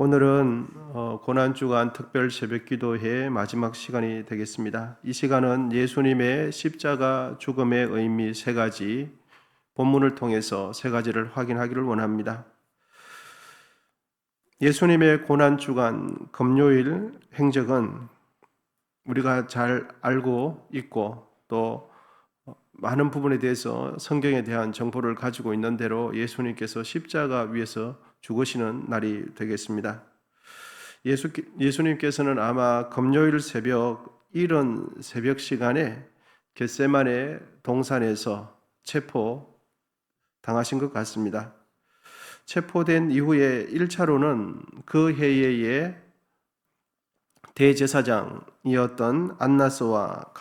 오늘은 고난주간 특별 새벽기도회 마지막 시간이 되겠습니다. 이 시간은 예수님의 십자가 죽음의 의미 세 가지, 본문을 통해서 세 가지를 확인하기를 원합니다. 예수님의 고난주간 금요일 행적은 우리가 잘 알고 있고 또 많은 부분에 대해서 성경에 대한 정보를 가지고 있는 대로 예수님께서 십자가 위에서 죽으시는 날이 되겠습니다. 예수님께서는 아마 금요일 새벽, 이른 새벽 시간에 겟세마네 동산에서 체포당하신 것 같습니다. 체포된 이후에 1차로는 그 해의 대제사장이었던 안나스와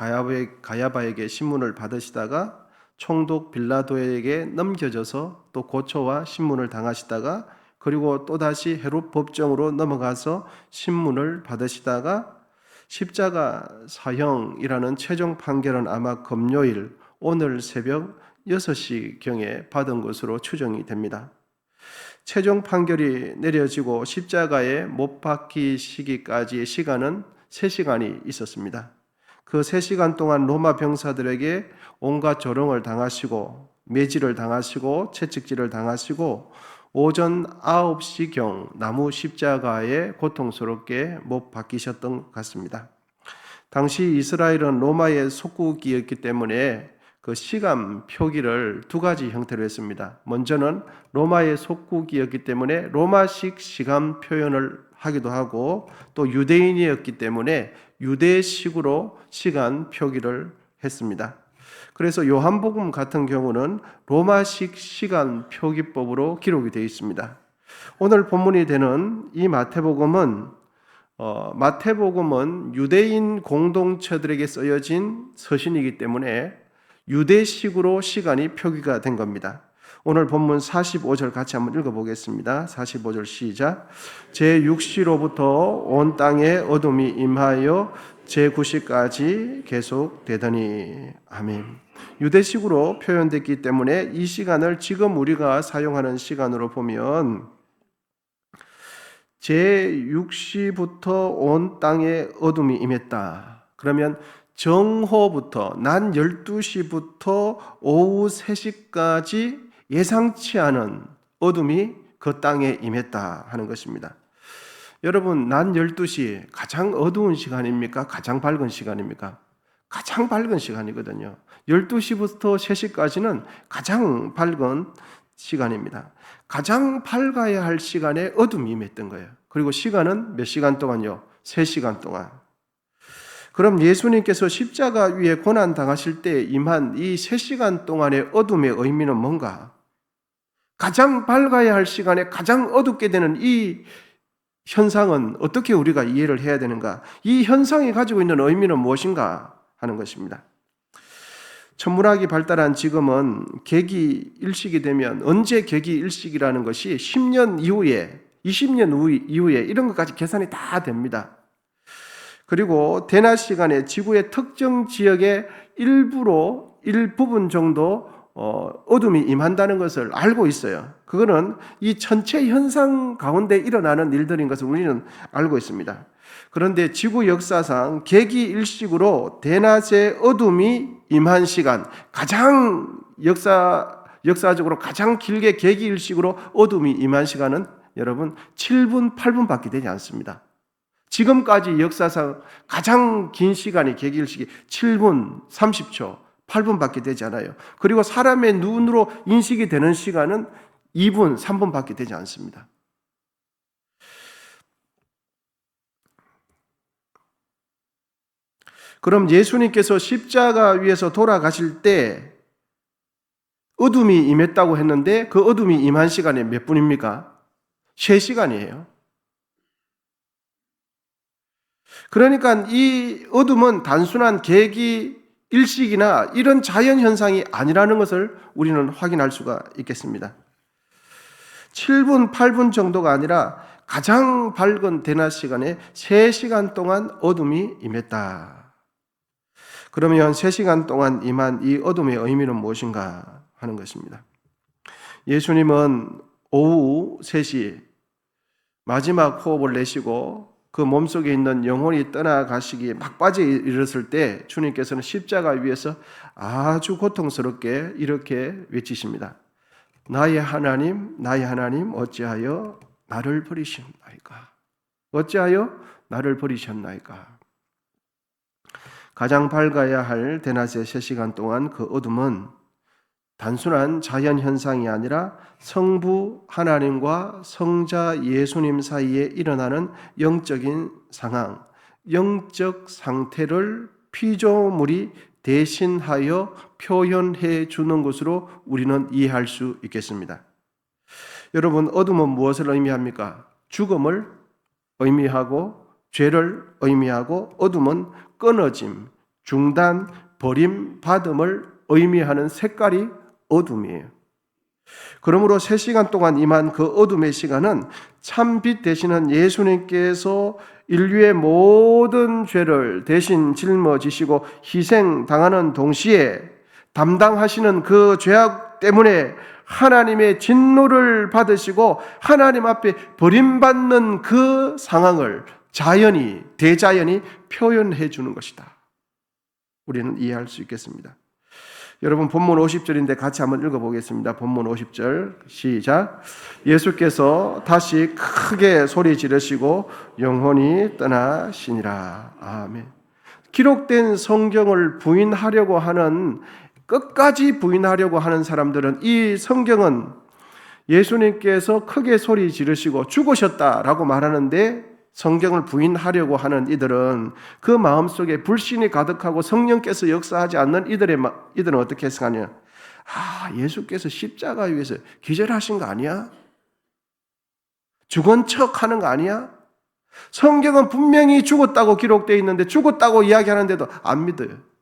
가야바에게 신문을 받으시다가 총독 빌라도에게 넘겨져서 또 고초와 신문을 당하시다가 그리고 또다시 헤롯 법정으로 넘어가서 신문을 받으시다가 십자가 사형이라는 최종 판결은 아마 금요일 오늘 새벽 6시경에 받은 것으로 추정이 됩니다. 최종 판결이 내려지고 십자가에 못 박히시기까지의 시간은 3시간이 있었습니다. 그 3시간 동안 로마 병사들에게 온갖 조롱을 당하시고 매질을 당하시고 채찍질을 당하시고 오전 9시경 나무 십자가에 고통스럽게 못 박히셨던 것 같습니다. 당시 이스라엘은 로마의 속국이었기 때문에 그 시간 표기를 두 가지 형태로 했습니다. 먼저는 로마의 속국이었기 때문에 로마식 시간 표현을 하기도 하고 또 유대인이었기 때문에 유대식으로 시간 표기를 했습니다. 그래서 요한복음 같은 경우는 로마식 시간 표기법으로 기록이 되어 있습니다. 오늘 본문이 되는 이 마태복음은 유대인 공동체들에게 쓰여진 서신이기 때문에 유대식으로 시간이 표기가 된 겁니다. 오늘 본문 45절 같이 한번 읽어보겠습니다. 45절 시작. 제6시로부터 온 땅에 어둠이 임하여 제9시까지 계속되더니. 아멘. 유대식으로 표현됐기 때문에 이 시간을 지금 우리가 사용하는 시간으로 보면 제6시부터 온 땅에 어둠이 임했다. 그러면 정오부터 낮 12시부터 오후 3시까지 예상치 않은 어둠이 그 땅에 임했다 하는 것입니다. 여러분, 낮 12시 가장 어두운 시간입니까? 가장 밝은 시간입니까? 가장 밝은 시간이거든요. 12시부터 3시까지는 가장 밝은 시간입니다. 가장 밝아야 할 시간에 어둠이 임했던 거예요. 그리고 시간은 몇 시간 동안요? 3시간 동안. 그럼 예수님께서 십자가 위에 고난 당하실 때 임한 이 3시간 동안의 어둠의 의미는 뭔가? 가장 밝아야 할 시간에 가장 어둡게 되는 이 현상은 어떻게 우리가 이해를 해야 되는가? 이 현상이 가지고 있는 의미는 무엇인가 하는 것입니다. 천문학이 발달한 지금은 계기 일식이 되면 언제 계기 일식이라는 것이 10년 이후에 20년 이후에 이런 것까지 계산이 다 됩니다. 그리고 대낮 시간에 지구의 특정 지역의 일부분 정도 어둠이 임한다는 것을 알고 있어요. 그거는 이 전체 현상 가운데 일어나는 일들인 것을 우리는 알고 있습니다. 그런데 지구 역사상 계기일식으로 대낮의 어둠이 임한 시간, 가장 역사적으로 가장 길게 계기일식으로 어둠이 임한 시간은 여러분 7분, 8분밖에 되지 않습니다. 지금까지 역사상 가장 긴 시간이 계기일식이 7분, 30초, 8분밖에 되지 않아요. 그리고 사람의 눈으로 인식이 되는 시간은 2분, 3분밖에 되지 않습니다. 그럼 예수님께서 십자가 위에서 돌아가실 때 어둠이 임했다고 했는데 그 어둠이 임한 시간이 몇 분입니까? 3시간이에요. 그러니까 이 어둠은 단순한 계기 일식이나 이런 자연현상이 아니라는 것을 우리는 확인할 수가 있겠습니다. 7분, 8분 정도가 아니라 가장 밝은 대낮 시간에 3시간 동안 어둠이 임했다. 그러면 3시간 동안 임한 이 어둠의 의미는 무엇인가 하는 것입니다. 예수님은 오후 3시 마지막 호흡을 내쉬고 그 몸속에 있는 영혼이 떠나가시기 막바지에 이르렀을 때 주님께서는 십자가 위에서 아주 고통스럽게 이렇게 외치십니다. 나의 하나님, 나의 하나님, 어찌하여 나를 버리셨나이까? 어찌하여 나를 버리셨나이까? 가장 밝아야 할 대낮의 3시간 동안 그 어둠은 단순한 자연 현상이 아니라 성부 하나님과 성자 예수님 사이에 일어나는 영적인 상황, 영적 상태를 피조물이 대신하여 표현해 주는 것으로 우리는 이해할 수 있겠습니다. 여러분, 어둠은 무엇을 의미합니까? 죽음을 의미하고 죄를 의미하고 어둠은 끊어짐, 중단, 버림받음을 의미하는 색깔이 어둠이에요. 그러므로 3시간 동안 임한 그 어둠의 시간은 참빛 되시는 예수님께서 인류의 모든 죄를 대신 짊어지시고 희생당하는 동시에 담당하시는 그 죄악 때문에 하나님의 진노를 받으시고 하나님 앞에 버림받는 그 상황을 자연이, 대자연이 표현해 주는 것이다. 우리는 이해할 수 있겠습니다. 여러분, 본문 50절인데 같이 한번 읽어보겠습니다. 본문 50절 시작. 예수께서 다시 크게 소리 지르시고 영혼이 떠나시니라. 아멘. 기록된 성경을 부인하려고 하는, 끝까지 부인하려고 하는 사람들은 이 성경은 예수님께서 크게 소리 지르시고 죽으셨다라고 말하는데 성경을 부인하려고 하는 이들은 그 마음속에 불신이 가득하고 성령께서 역사하지 않는 이들은 어떻게 생각하냐? 예수께서 십자가 위에서 기절하신 거 아니야? 죽은 척 하는 거 아니야? 성경은 분명히 죽었다고 기록되어 있는데 죽었다고 이야기하는데도 안 믿어요.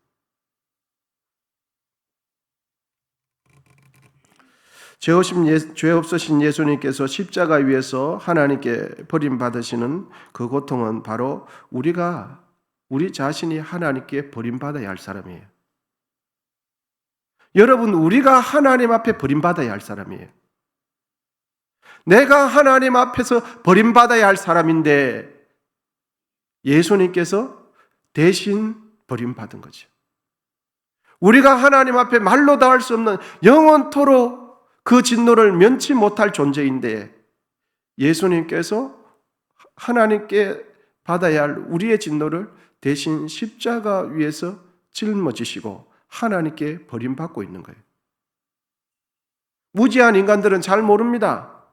죄 없으신 예수님께서 십자가 위에서 하나님께 버림받으시는 그 고통은 바로 우리 자신이 하나님께 버림받아야 할 사람이에요. 여러분, 우리가 하나님 앞에 버림받아야 할 사람이에요. 내가 하나님 앞에서 버림받아야 할 사람인데 예수님께서 대신 버림받은 거죠. 우리가 하나님 앞에 말로 다 할 수 없는 영원토록 그 진노를 면치 못할 존재인데 예수님께서 하나님께 받아야 할 우리의 진노를 대신 십자가 위에서 짊어지시고 하나님께 버림받고 있는 거예요. 무지한 인간들은 잘 모릅니다.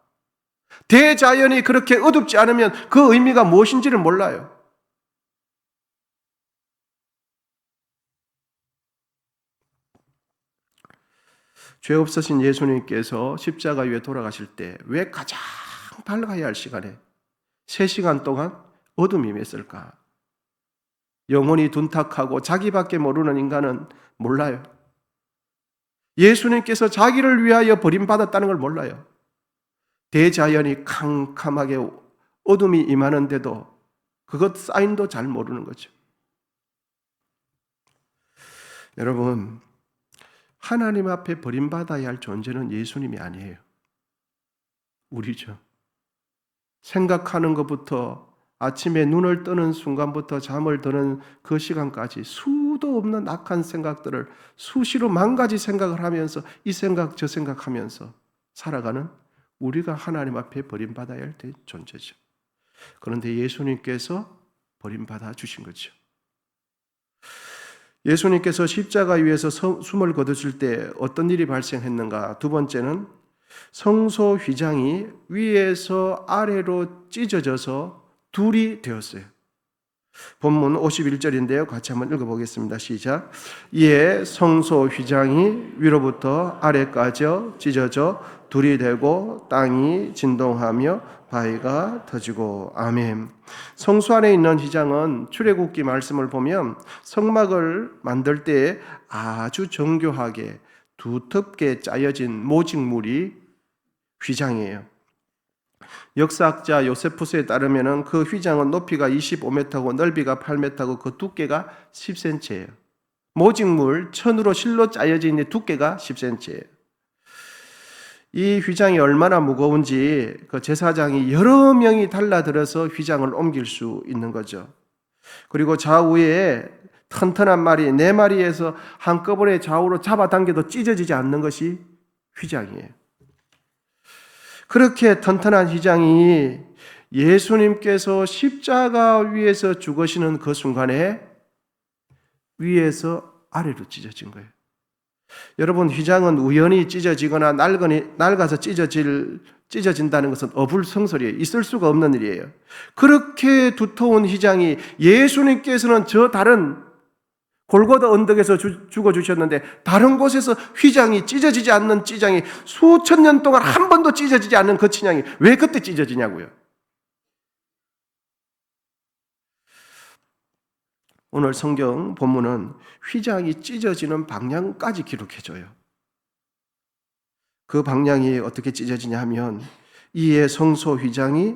대자연이 그렇게 어둡지 않으면 그 의미가 무엇인지를 몰라요. 죄 없으신 예수님께서 십자가 위에 돌아가실 때 왜 가장 밝아야 할 시간에 3시간 동안 어둠이 임했을까? 영혼이 둔탁하고 자기밖에 모르는 인간은 몰라요. 예수님께서 자기를 위하여 버림받았다는 걸 몰라요. 대자연이 캄캄하게 어둠이 임하는데도 그것 사인도 잘 모르는 거죠. 여러분, 하나님 앞에 버림받아야 할 존재는 예수님이 아니에요. 우리죠. 생각하는 것부터 아침에 눈을 뜨는 순간부터 잠을 드는 그 시간까지 수도 없는 악한 생각들을 수시로 만 가지 생각을 하면서 이 생각 저 생각하면서 살아가는 우리가 하나님 앞에 버림받아야 할 존재죠. 그런데 예수님께서 버림받아 주신 거죠. 예수님께서 십자가 위에서 숨을 거두실 때 어떤 일이 발생했는가? 두 번째는 성소 휘장이 위에서 아래로 찢어져서 둘이 되었어요. 본문 51절인데요. 같이 한번 읽어보겠습니다. 시작. 이에 성소 휘장이 위로부터 아래까지 찢어져 둘이 되고 땅이 진동하며 바위가 터지고. 아멘. 성소 안에 있는 휘장은 출애굽기 말씀을 보면 성막을 만들 때 아주 정교하게 두텁게 짜여진 모직물이 휘장이에요. 역사학자 요세푸스에 따르면 그 휘장은 높이가 25m고 넓이가 8m고 그 두께가 10cm예요. 모직물 천으로 실로 짜여져 있는 두께가 10cm예요. 이 휘장이 얼마나 무거운지 그 제사장이 여러 명이 달라들어서 휘장을 옮길 수 있는 거죠. 그리고 좌우에 튼튼한 마리, 네 마리에서 한꺼번에 좌우로 잡아당겨도 찢어지지 않는 것이 휘장이에요. 그렇게 튼튼한 휘장이 예수님께서 십자가 위에서 죽으시는 그 순간에 위에서 아래로 찢어진 거예요. 여러분, 휘장은 우연히 찢어지거나 낡아서 찢어진다는 것은 어불성설이에요. 있을 수가 없는 일이에요. 그렇게 두터운 휘장이 예수님께서는 저 다른 골고다 언덕에서 죽어주셨는데 다른 곳에서 휘장이 찢어지지 않는 휘장이 수천 년 동안 한 번도 찢어지지 않는 그 휘장이 왜 그때 찢어지냐고요. 오늘 성경 본문은 휘장이 찢어지는 방향까지 기록해줘요. 그 방향이 어떻게 찢어지냐 하면 이에 성소 휘장이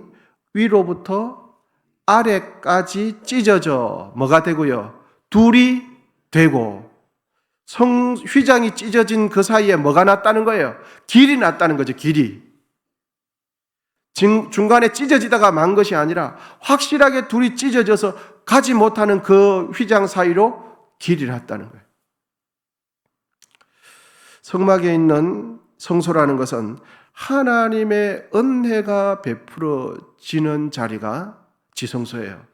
위로부터 아래까지 찢어져 뭐가 되고요? 둘이 되고 휘장이 찢어진 그 사이에 뭐가 났다는 거예요? 길이 났다는 거죠. 길이. 중간에 찢어지다가 만 것이 아니라 확실하게 둘이 찢어져서 가지 못하는 그 휘장 사이로 길이 났다는 거예요. 성막에 있는 성소라는 것은 하나님의 은혜가 베풀어지는 자리가 지성소예요.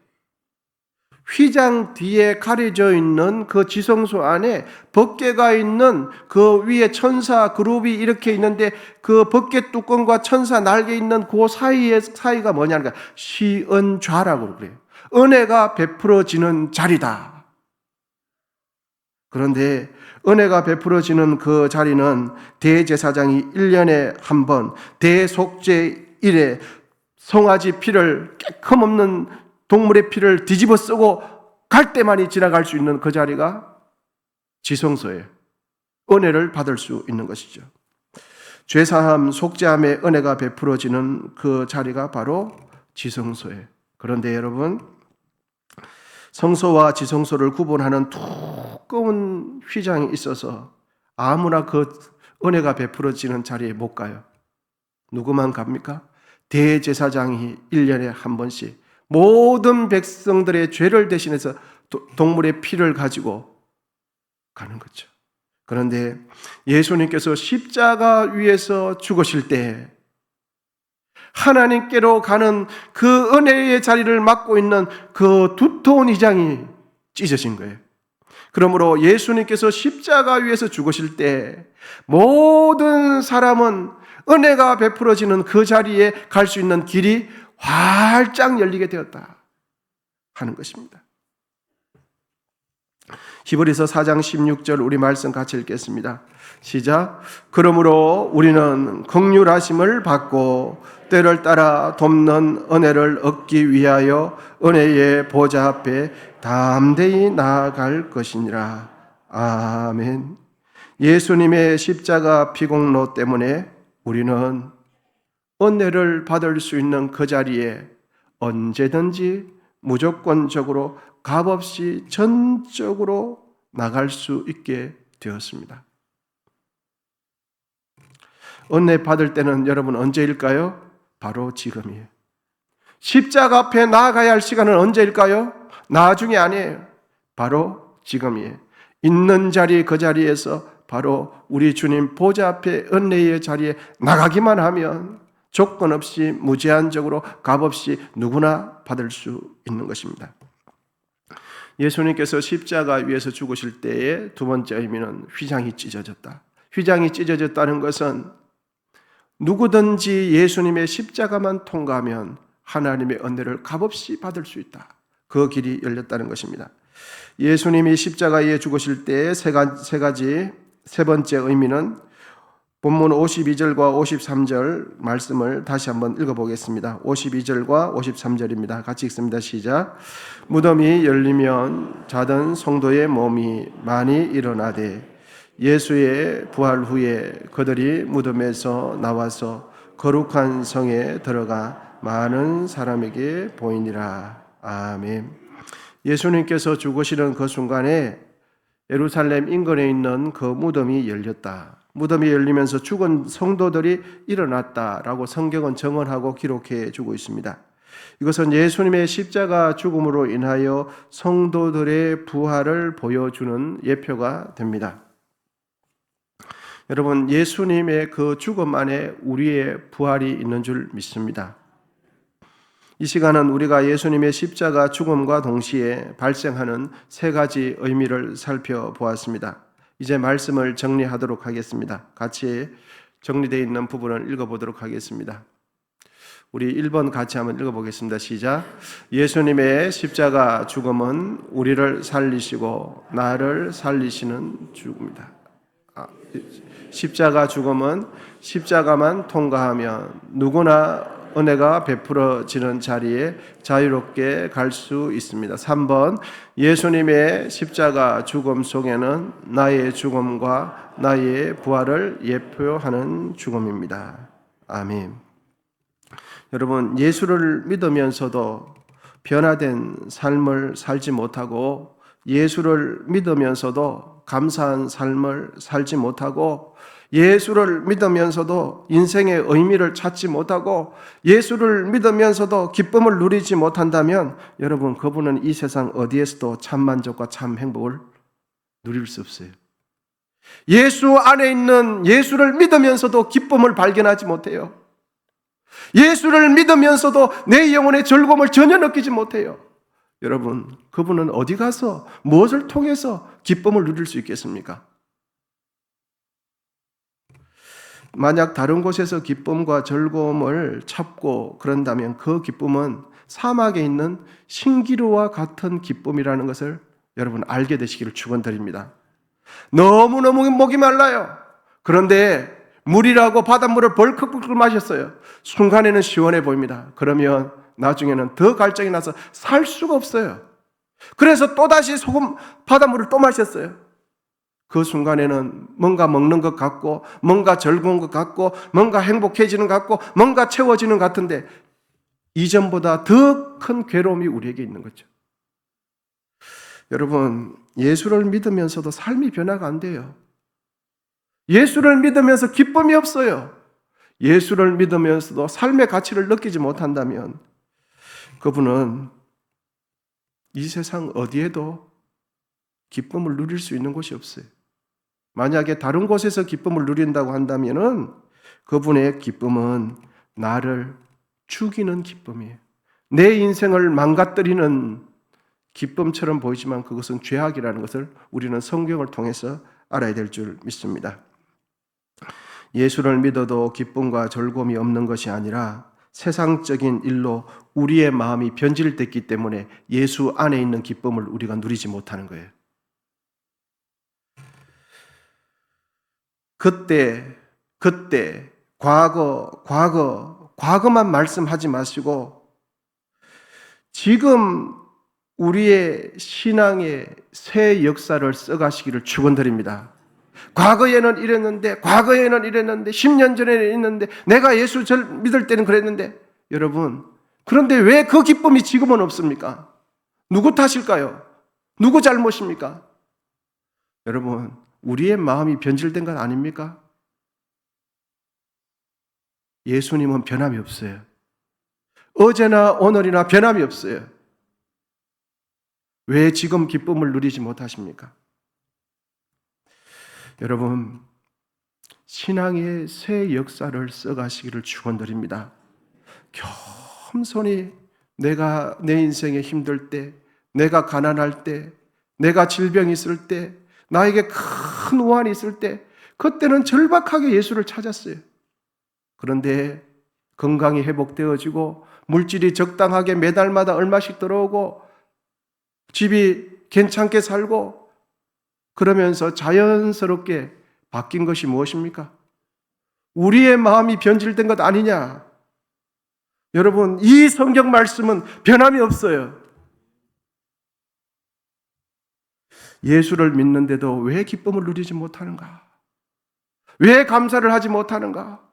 휘장 뒤에 가려져 있는 그 지성소 안에 법궤가 있는 그 위에 천사 그룹이 이렇게 있는데 그 법궤 뚜껑과 천사 날개 있는 그 사이가 뭐냐니까 시은좌라고 그래요. 은혜가 베풀어지는 자리다. 그런데 은혜가 베풀어지는 그 자리는 대제사장이 1년에 한 번 대속죄일에 송아지 피를 깨끔 없는 동물의 피를 뒤집어 쓰고 갈 때만이 지나갈 수 있는 그 자리가 지성소예요. 은혜를 받을 수 있는 것이죠. 죄사함, 속죄함의 은혜가 베풀어지는 그 자리가 바로 지성소예요. 그런데 여러분, 성소와 지성소를 구분하는 두꺼운 휘장이 있어서 아무나 그 은혜가 베풀어지는 자리에 못 가요. 누구만 갑니까? 대제사장이 1년에 한 번씩 모든 백성들의 죄를 대신해서 동물의 피를 가지고 가는 거죠. 그런데 예수님께서 십자가 위에서 죽으실 때 하나님께로 가는 그 은혜의 자리를 맡고 있는 그 두터운 휘장이 찢어진 거예요. 그러므로 예수님께서 십자가 위에서 죽으실 때 모든 사람은 은혜가 베풀어지는 그 자리에 갈 수 있는 길이 활짝 열리게 되었다 하는 것입니다. 히브리서 4장 16절 우리 말씀 같이 읽겠습니다. 시작. 그러므로 우리는 긍휼하심을 받고 때를 따라 돕는 은혜를 얻기 위하여 은혜의 보좌 앞에 담대히 나아갈 것이니라. 아멘. 예수님의 십자가 피공로 때문에 우리는 은혜를 받을 수 있는 그 자리에 언제든지 무조건적으로 값없이 전적으로 나갈 수 있게 되었습니다. 은혜 받을 때는 여러분 언제일까요? 바로 지금이에요. 십자가 앞에 나아가야 할 시간은 언제일까요? 나중이 아니에요. 바로 지금이에요. 있는 자리 그 자리에서 바로 우리 주님 보좌 앞에 은혜의 자리에 나가기만 하면 조건 없이 무제한적으로 값없이 누구나 받을 수 있는 것입니다. 예수님께서 십자가 위에서 죽으실 때의 두 번째 의미는 휘장이 찢어졌다. 휘장이 찢어졌다는 것은 누구든지 예수님의 십자가만 통과하면 하나님의 은혜를 값없이 받을 수 있다. 그 길이 열렸다는 것입니다. 예수님이 십자가에 죽으실 때의 세 번째 의미는 본문 52절과 53절 말씀을 다시 한번 읽어보겠습니다. 52절과 53절입니다. 같이 읽습니다. 시작. 무덤이 열리면 자던 성도의 몸이 많이 일어나되 예수의 부활 후에 그들이 무덤에서 나와서 거룩한 성에 들어가 많은 사람에게 보이니라. 아멘. 예수님께서 죽으시는 그 순간에 예루살렘 인근에 있는 그 무덤이 열렸다. 무덤이 열리면서 죽은 성도들이 일어났다라고 성경은 정언하고 기록해 주고 있습니다. 이것은 예수님의 십자가 죽음으로 인하여 성도들의 부활을 보여주는 예표가 됩니다. 여러분, 예수님의 그 죽음 안에 우리의 부활이 있는 줄 믿습니다. 이 시간은 우리가 예수님의 십자가 죽음과 동시에 발생하는 세 가지 의미를 살펴보았습니다. 이제 말씀을 정리하도록 하겠습니다. 같이 정리되어 있는 부분을 읽어보도록 하겠습니다. 우리 1번 같이 한번 읽어보겠습니다. 시작. 예수님의 십자가 죽음은 우리를 살리시고 나를 살리시는 죽음이다. 십자가 죽음은 십자가만 통과하면 누구나 은혜가 베풀어지는 자리에 자유롭게 갈 수 있습니다. 3번, 예수님의 십자가 죽음 속에는 나의 죽음과 나의 부활을 예표하는 죽음입니다. 아멘. 여러분, 예수를 믿으면서도 변화된 삶을 살지 못하고, 예수를 믿으면서도 감사한 삶을 살지 못하고, 예수를 믿으면서도 인생의 의미를 찾지 못하고, 예수를 믿으면서도 기쁨을 누리지 못한다면 여러분, 그분은 이 세상 어디에서도 참 만족과 참 행복을 누릴 수 없어요. 예수 안에 있는 예수를 믿으면서도 기쁨을 발견하지 못해요. 예수를 믿으면서도 내 영혼의 즐거움을 전혀 느끼지 못해요. 여러분, 그분은 어디 가서 무엇을 통해서 기쁨을 누릴 수 있겠습니까? 만약 다른 곳에서 기쁨과 즐거움을 찾고 그런다면 그 기쁨은 사막에 있는 신기루와 같은 기쁨이라는 것을 여러분 알게 되시기를 축원드립니다. 너무너무 목이 말라요. 그런데 물이라고 바닷물을 벌컥벌컥 마셨어요. 순간에는 시원해 보입니다. 그러면 나중에는 더 갈증이 나서 살 수가 없어요. 그래서 또다시 바닷물을 또 마셨어요. 그 순간에는 뭔가 먹는 것 같고, 뭔가 즐거운 것 같고, 뭔가 행복해지는 것 같고, 뭔가 채워지는 것 같은데 이전보다 더 큰 괴로움이 우리에게 있는 거죠. 여러분, 예수를 믿으면서도 삶이 변화가 안 돼요. 예수를 믿으면서 기쁨이 없어요. 예수를 믿으면서도 삶의 가치를 느끼지 못한다면 그분은 이 세상 어디에도 기쁨을 누릴 수 있는 곳이 없어요. 만약에 다른 곳에서 기쁨을 누린다고 한다면은 그분의 기쁨은 나를 죽이는 기쁨이에요. 내 인생을 망가뜨리는 기쁨처럼 보이지만 그것은 죄악이라는 것을 우리는 성경을 통해서 알아야 될 줄 믿습니다. 예수를 믿어도 기쁨과 즐거움이 없는 것이 아니라 세상적인 일로 우리의 마음이 변질됐기 때문에 예수 안에 있는 기쁨을 우리가 누리지 못하는 거예요. 그때, 과거만 말씀하지 마시고 지금 우리의 신앙의 새 역사를 써가시기를 축원드립니다. 과거에는 이랬는데 10년 전에는 이랬는데 내가 예수 믿을 때는 그랬는데 여러분, 그런데 왜 그 기쁨이 지금은 없습니까? 누구 탓일까요? 누구 잘못입니까? 여러분, 우리의 마음이 변질된 건 아닙니까? 예수님은 변함이 없어요. 어제나 오늘이나 변함이 없어요. 왜 지금 기쁨을 누리지 못하십니까? 여러분, 신앙의 새 역사를 써가시기를 축원드립니다. 겸손히 내가 내 인생에 힘들 때, 내가 가난할 때, 내가 질병이 있을 때, 나에게 큰 우환이 있을 때, 그때는 절박하게 예수를 찾았어요. 그런데 건강이 회복되어지고 물질이 적당하게 매달마다 얼마씩 들어오고 집이 괜찮게 살고 그러면서 자연스럽게 바뀐 것이 무엇입니까? 우리의 마음이 변질된 것 아니냐? 여러분, 이 성경 말씀은 변함이 없어요. 예수를 믿는데도 왜 기쁨을 누리지 못하는가? 왜 감사를 하지 못하는가?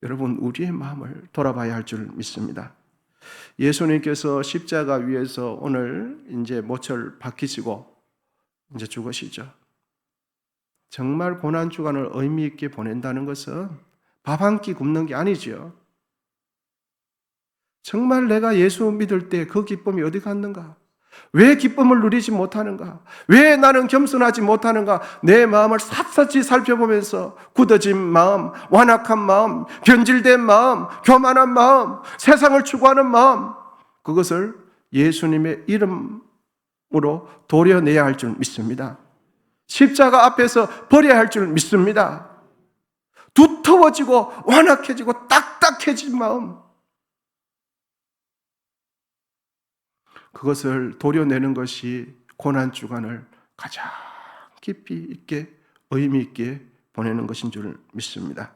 여러분, 우리의 마음을 돌아봐야 할 줄 믿습니다. 예수님께서 십자가 위에서 오늘 이제 모처를 박히시고 이제 죽으시죠. 정말 고난주간을 의미 있게 보낸다는 것은 밥 한 끼 굶는 게 아니죠. 정말 내가 예수 믿을 때 그 기쁨이 어디 갔는가? 왜 기쁨을 누리지 못하는가? 왜 나는 겸손하지 못하는가? 내 마음을 샅샅이 살펴보면서 굳어진 마음, 완악한 마음, 변질된 마음, 교만한 마음, 세상을 추구하는 마음, 그것을 예수님의 이름으로 도려내야 할 줄 믿습니다. 십자가 앞에서 버려야 할 줄 믿습니다. 두터워지고 완악해지고 딱딱해진 마음, 그것을 도려내는 것이 고난주간을 가장 깊이 있게 의미 있게 보내는 것인 줄 믿습니다.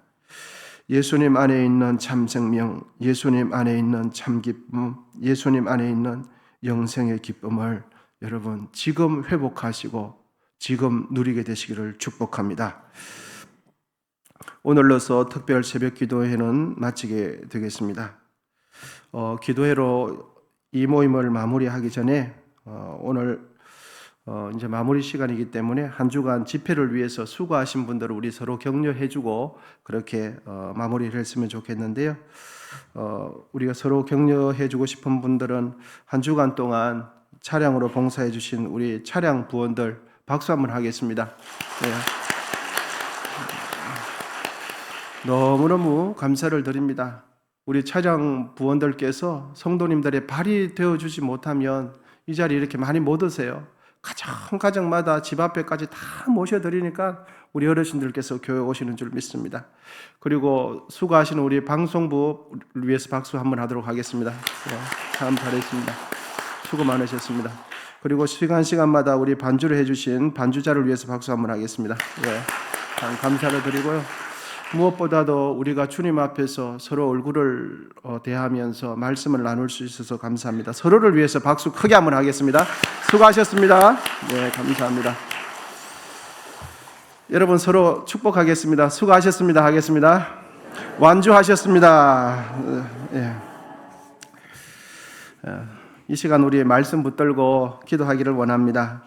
예수님 안에 있는 참 생명, 예수님 안에 있는 참 기쁨, 예수님 안에 있는 영생의 기쁨을 여러분 지금 회복하시고 지금 누리게 되시기를 축복합니다. 오늘로서 특별 새벽 기도회는 마치게 되겠습니다. 기도회로 이 모임을 마무리하기 전에 오늘 이제 마무리 시간이기 때문에 한 주간 집회를 위해서 수고하신 분들을 우리 서로 격려해주고 그렇게 마무리를 했으면 좋겠는데요. 우리가 서로 격려해주고 싶은 분들은 한 주간 동안 차량으로 봉사해주신 우리 차량 부원들 박수 한번 하겠습니다. 네. 너무너무 감사를 드립니다. 우리 차량 부원들께서 성도님들의 발이 되어주지 못하면 이 자리에 이렇게 많이 못 오세요. 가정마다 집 앞에까지 다 모셔드리니까 우리 어르신들께서 교회 오시는 줄 믿습니다. 그리고 수고하시는 우리 방송부를 위해서 박수 한번 하도록 하겠습니다. 참 잘했습니다. 수고 많으셨습니다. 그리고 시간마다 우리 반주를 해주신 반주자를 위해서 박수 한번 하겠습니다. 참 감사를 드리고요. 무엇보다도 우리가 주님 앞에서 서로 얼굴을 대하면서 말씀을 나눌 수 있어서 감사합니다. 서로를 위해서 박수 크게 한번 하겠습니다. 수고하셨습니다. 네, 감사합니다. 여러분 서로 축복하겠습니다. 수고하셨습니다. 하겠습니다. 완주하셨습니다. 네. 이 시간 우리 말씀 붙들고 기도하기를 원합니다.